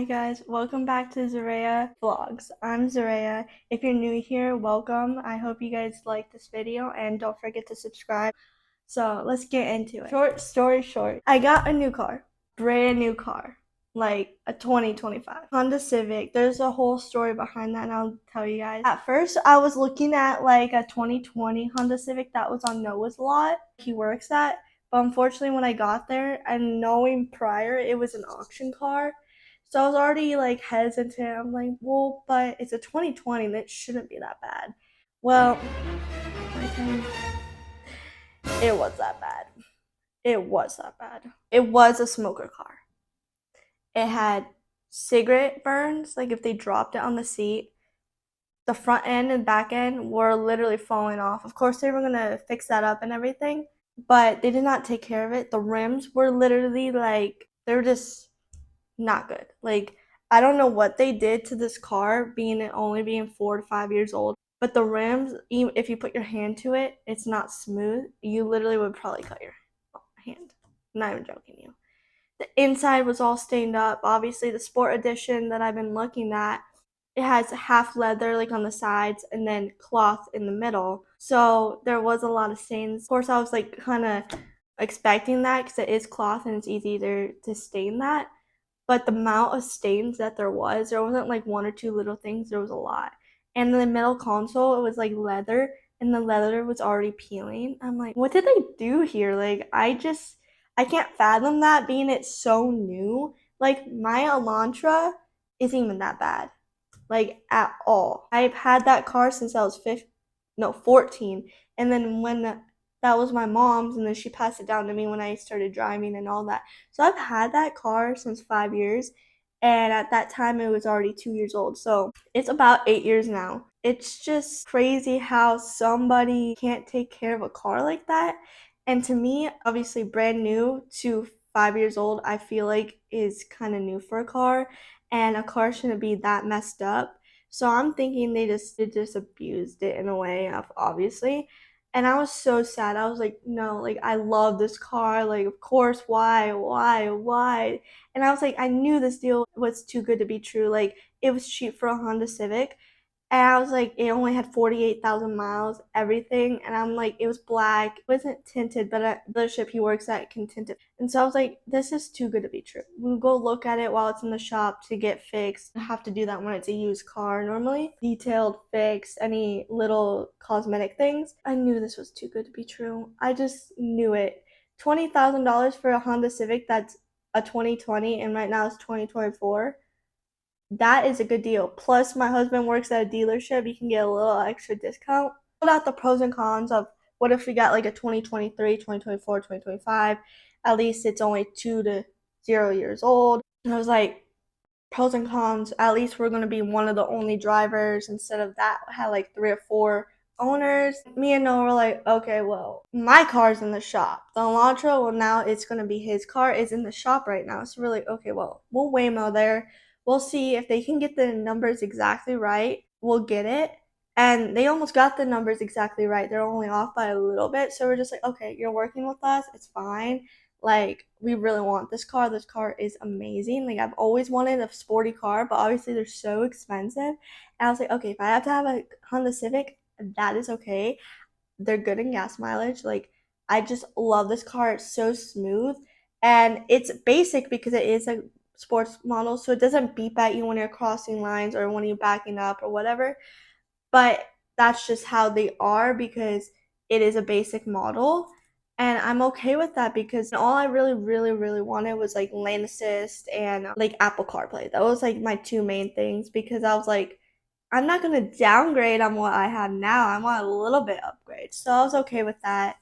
guys, welcome back to Zareya Vlogs. I'm Zareya. If you're new here, welcome. I hope you guys like this video and don't forget to subscribe. So let's get into it. Short story short, I got a new car, brand new car, like a 2025 Honda Civic. There's a whole story behind that and I'll tell you guys. At first, I was looking at like a 2020 Honda Civic that was on Noah's lot he works at. But unfortunately, when I got there and knowing prior it was an auction car, so I was already like hesitant. I'm like, well, but it's a 2020 and it shouldn't be that bad. Well, it was that bad. It was that bad. It was a smoker car. It had cigarette burns, like if they dropped it on the seat. The front end and back end were literally falling off. Of course, they were gonna fix that up and everything, but they did not take care of it. The rims were literally like, they were just not good. Like, I don't know what they did to this car, only being 4 to 5 years old, but the rims, even if you put your hand to it, it's not smooth. You literally would probably cut your hand. I'm not even joking you. The inside was all stained up. Obviously, the Sport Edition that I've been looking at, it has half leather like on the sides and then cloth in the middle. So there was a lot of stains. Of course, I was like kind of expecting that because it is cloth and it's easier to stain that. But the amount of stains that there wasn't like one or two little things, there was a lot. And in the middle console, it was like leather, and the leather was already peeling. I'm like, what did they do here? Like, I can't fathom that being it's so new. Like, my Elantra isn't even that bad, like at all. I've had that car since I was 14, and then when that was my mom's, and then she passed it down to me when I started driving and all that. So I've had that car since 5 years, and at that time it was already 2 years old. So it's about 8 years now. It's just crazy how somebody can't take care of a car like that. And to me, obviously, brand new to 5 years old, I feel like is kind of new for a car, and a car shouldn't be that messed up. So I'm thinking they just abused it in a way, obviously. And I was so sad. I was like, no, like I love this car. Like, of course, why? And I was like, I knew this deal was too good to be true. Like, it was cheap for a Honda Civic. And I was like, it only had 48,000 miles, everything. And I'm like, it was black. It wasn't tinted, but at the dealership he works at can tint it. And so I was like, this is too good to be true. We'll go look at it while it's in the shop to get fixed. I have to do that when it's a used car normally. Detailed, fix, any little cosmetic things. I knew this was too good to be true. I just knew it. $20,000 for a Honda Civic that's a 2020 and right now it's 2024. That is a good deal. Plus, my husband works at a dealership. You can get a little extra discount. Put out the pros and cons of what if we got like a 2023, 2024, 2025. At least it's only 2 to 0 years old. And I was like, pros and cons. At least we're going to be one of the only drivers instead of that had like 3 or 4 owners. Me and Noah were like, okay, well, my car's in the shop. The Elantra, well, now it's going to be his car is in the shop right now. So we're like, okay, well, we'll Waymo there. We'll see if they can get the numbers exactly right. We'll get it. And they almost got the numbers exactly right. They're only off by a little bit. So we're just like, okay, you're working with us. It's fine. Like, we really want this car. This car is amazing. Like, I've always wanted a sporty car, but obviously they're so expensive. And I was like, okay, if I have to have a Honda Civic, that is okay. They're good in gas mileage. Like, I just love this car. It's so smooth. And it's basic because it is a sports model, so it doesn't beep at you when you're crossing lines or when you're backing up or whatever. But that's just how they are because it is a basic model. And I'm okay with that because all I really wanted was like lane assist and like Apple CarPlay. That was like my two main things because I was like, I'm not gonna downgrade on what I have now. I want a little bit upgrade. So I was okay with that.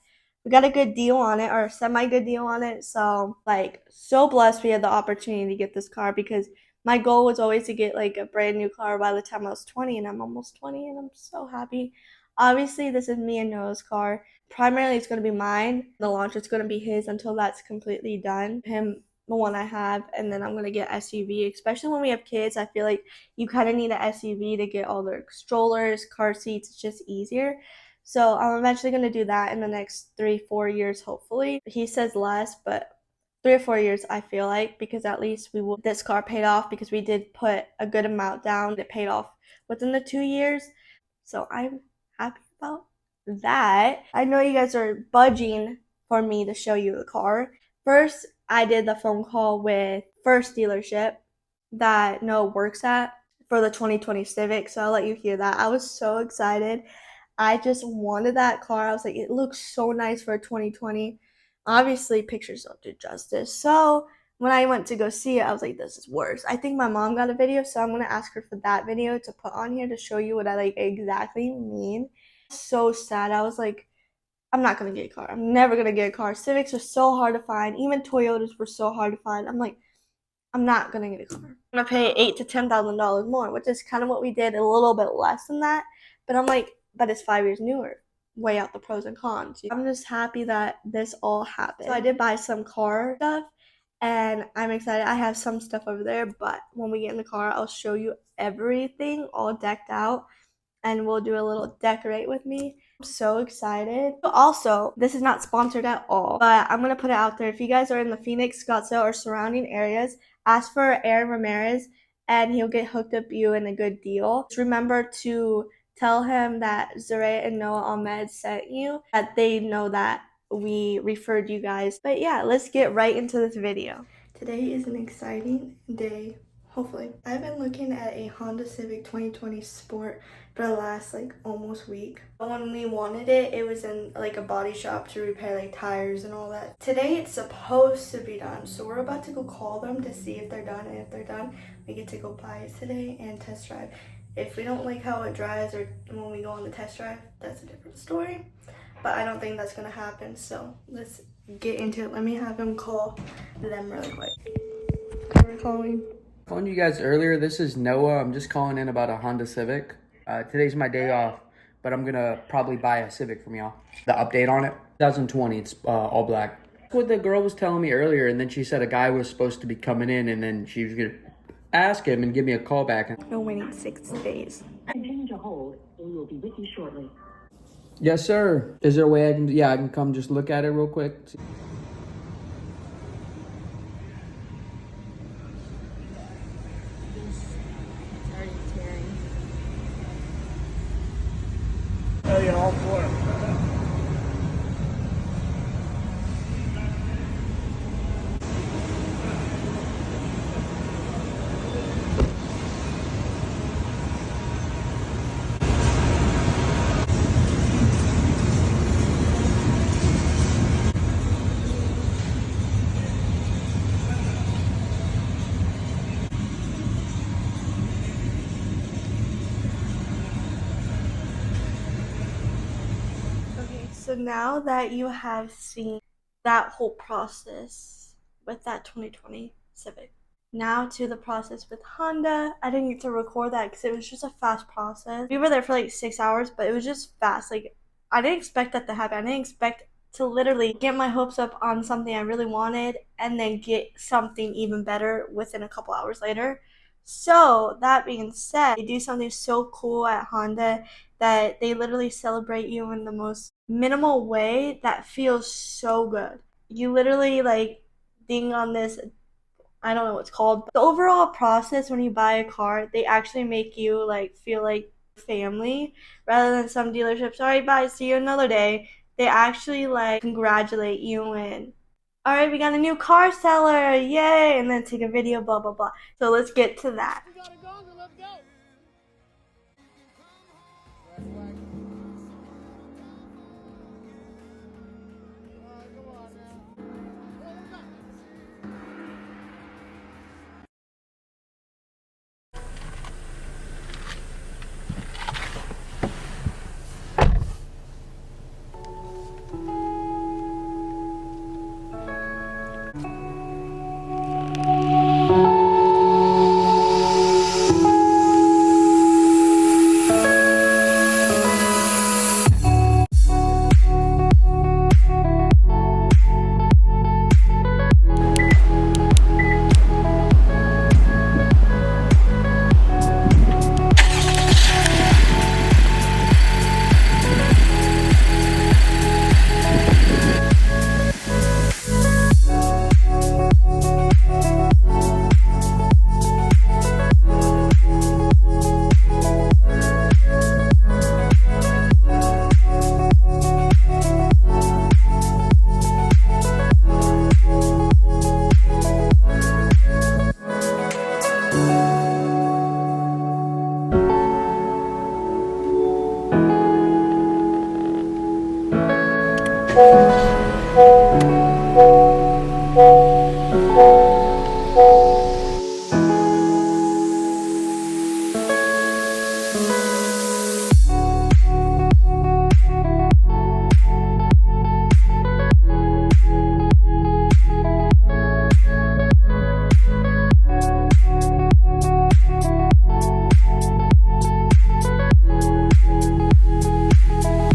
We got a good deal on it, or a semi good deal on it. So like so blessed we had the opportunity to get this car because my goal was always to get like a brand new car by the time I was 20, and I'm almost 20 and I'm so happy. Obviously, this is me and Noah's car. Primarily it's gonna be mine. The launch is gonna be his until that's completely done. Him, the one I have, and then I'm gonna get SUV, especially when we have kids. I feel like you kind of need an SUV to get all their strollers, car seats. It's just easier. So I'm eventually going to do that in the next 3, 4 years, hopefully. He says less, but 3 or 4 years, I feel like, because at least this car paid off because we did put a good amount down. It paid off within the 2 years. So I'm happy about that. I know you guys are budging for me to show you the car. First, I did the phone call with first dealership that Noah works at for the 2020 Civic. So I'll let you hear that. I was so excited. I just wanted that car. I was like, it looks so nice for a 2020. Obviously, pictures don't do justice. So when I went to go see it, I was like, this is worse. I think my mom got a video, so I'm gonna ask her for that video to put on here to show you what I like exactly mean. So sad. I was like, I'm not gonna get a car. I'm never gonna get a car. Civics are so hard to find. Even Toyotas were so hard to find. I'm like, I'm not gonna get a car. I'm gonna pay $8,000 to $10,000 more, which is kind of what we did, a little bit less than that. But I'm like, but it's 5 years newer. Weigh out the pros and cons. I'm just happy that this all happened. So I did buy some car stuff, and I'm excited. I have some stuff over there, but when we get in the car, I'll show you everything all decked out, and we'll do a little decorate with me. I'm so excited. Also, this is not sponsored at all, but I'm gonna put it out there. If you guys are in the Phoenix, Scottsdale, or surrounding areas, ask for Aaron Ramirez, and he'll get hooked up you in a good deal. Just remember to tell him that Zaray and Noah Ahmed sent you, that they know that we referred you guys. But yeah, let's get right into this video. Today is an exciting day. Hopefully. I've been looking at a Honda Civic 2020 Sport for the last almost week. When we wanted it, it was in a body shop to repair tires and all that. Today it's supposed to be done, so we're about to go call them to see if they're done, and if they're done, we get to go buy it today and test drive. If we don't like how it drives or when we go on the test drive, that's a different story. But I don't think that's gonna happen, so let's get into it. Let me have him call them really quick. We're calling You guys earlier. This is Noah. I'm just calling in about a Honda Civic. Today's my day off, but I'm gonna probably buy a Civic from y'all. The update on it, 2020. It's all black. That's what the girl was telling me earlier, and then she said a guy was supposed to be coming in, and then she was gonna ask him and give me a call back. No waiting 6 days. Continue to hold, and we will be with you shortly. Yes, sir. Is there a way I can? Yeah, I can come just look at it real quick. Oh yeah, all four. Okay, so now that you have seen that whole process with that 2020 Civic, now to the process with Honda. I didn't get to record that because it was just a fast process. We were there for 6 hours, but it was just fast. I didn't expect that to happen. I didn't expect to literally get my hopes up on something I really wanted and then get something even better within a couple hours later. So that being said, they do something so cool at Honda that they literally celebrate you in the most minimal way that feels so good. You literally ding on this, I don't know what it's called. The overall process when you buy a car, they actually make you feel like family rather than some dealerships. All right, bye, see you another day. They actually congratulate you and all right, we got a new car seller, yay, and then take a video, blah blah blah. So let's get to that. We gotta go, then let's go. Come on now.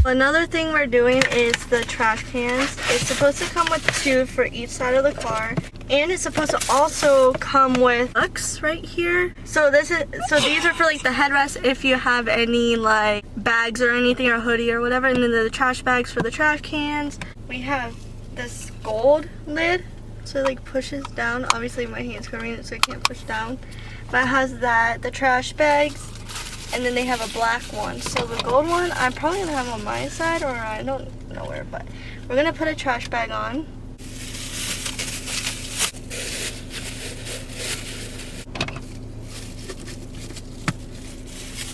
Another thing we're doing is the trash cans. It's supposed to come with 2 for each side of the car, and it's supposed to also come with hooks right here. So these are for like the headrest if you have any like bags or anything, or hoodie or whatever, and then the trash bags for the trash cans. We have this gold lid, so it like pushes down. Obviously my hand's covering it, so I can't push down, but it has that, the trash bags. And then they have a black one. So the gold one, I'm probably gonna have on my side, or I don't know where, but we're gonna put a trash bag on.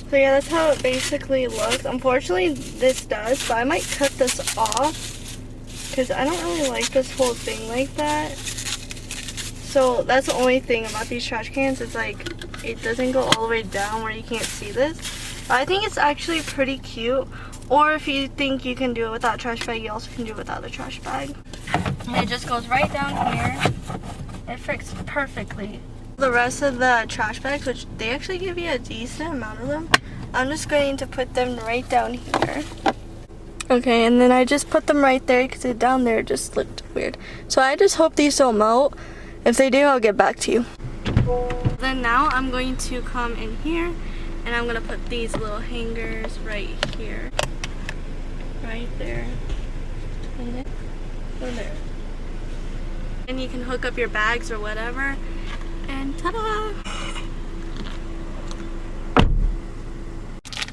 So yeah, that's how it basically looks. Unfortunately, this does, but I might cut this off because I don't really like this whole thing like that. So that's the only thing about these trash cans, is like it doesn't go all the way down where you can't see this. But I think it's actually pretty cute. Or if you think you can do it without trash bag, you also can do it without a trash bag. And it just goes right down here. It fits perfectly. The rest of the trash bags, which they actually give you a decent amount of them, I'm just going to put them right down here. Okay, and then I just put them right there because down there just looked weird. So I just hope these don't melt. If they do, I'll get back to you. Then now I'm going to come in here and I'm going to put these little hangers right here. Right there. And then go there. And you can hook up your bags or whatever. And ta-da!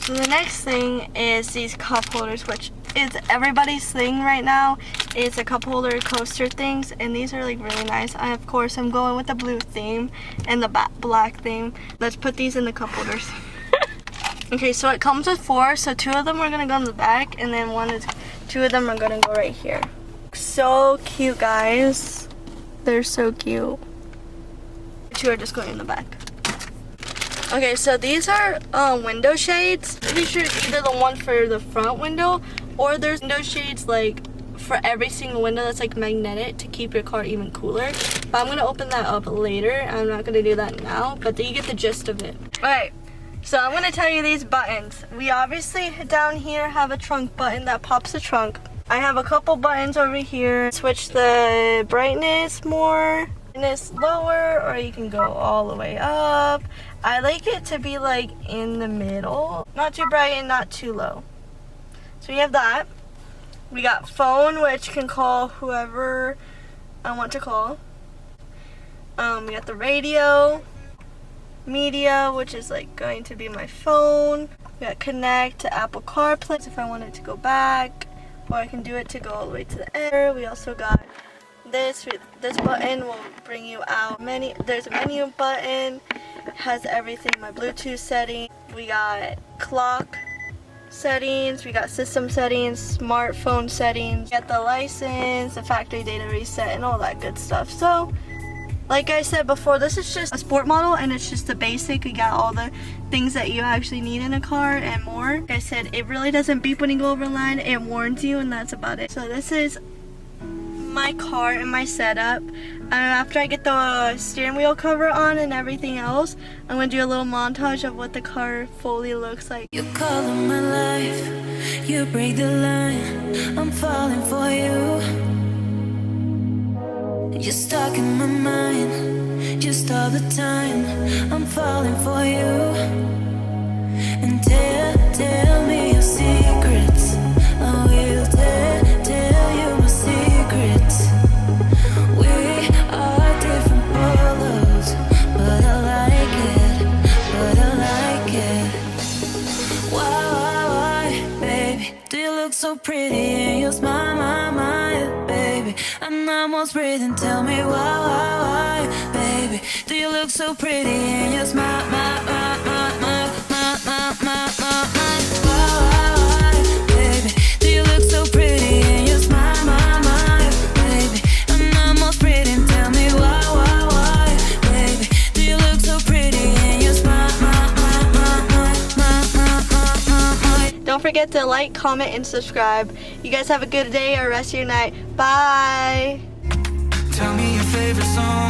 So the next thing is these cup holders, which is everybody's thing right now. It's a cup holder coaster things, and these are like really nice. Of course, I'm going with the blue theme and the black theme. Let's put these in the cup holders. Okay, so it comes with 4, so 2 of them are gonna go in the back, and then 2 of them are gonna go right here. So cute, guys. They're so cute. 2 are just going in the back. Okay, so these are window shades. Pretty sure it's either the one for the front window, or there's window shades like for every single window that's like magnetic to keep your car even cooler. But I'm gonna open that up later. I'm not gonna do that now, but then you get the gist of it. Alright, so I'm gonna tell you these buttons. We obviously down here have a trunk button that pops the trunk. I have a couple buttons over here. Switch the brightness more, brightness lower, or you can go all the way up. I like it to be like in the middle, not too bright and not too low. So we have that. We got phone, which can call whoever I want to call. We got the radio, media, which is like going to be my phone. We got connect to Apple CarPlay if I wanted to go back, or I can do it to go all the way to the end. We also got this button will bring you out menu. There's a menu button. It has everything, my Bluetooth setting. We got clock settings, we got system settings, smartphone settings, we got the license, the factory data reset, and all that good stuff. So like I said before, this is just a sport model, and it's just the basic. We got all the things that you actually need in a car and more. Like I said, it really doesn't beep when you go over the line. It warns you, and that's about it. So this is my car and my setup. After I get the steering wheel cover on and everything else, I'm gonna do a little montage of what the car fully looks like. You call in my life, you break the line, I'm falling for you. You're stuck in my mind, just all the time, I'm falling for you. And tell me your secrets, I will tell you my secrets. We are different colors, but I like it. Why, baby, do you look so pretty and you smile, my, baby? I'm almost breathing, tell me why, baby, do you look so pretty and you smile, my, why, baby, do you look so pretty and you smile, Don't forget to like, comment, and subscribe. You guys have a good day or rest of your night. Bye. Tell me your favorite song.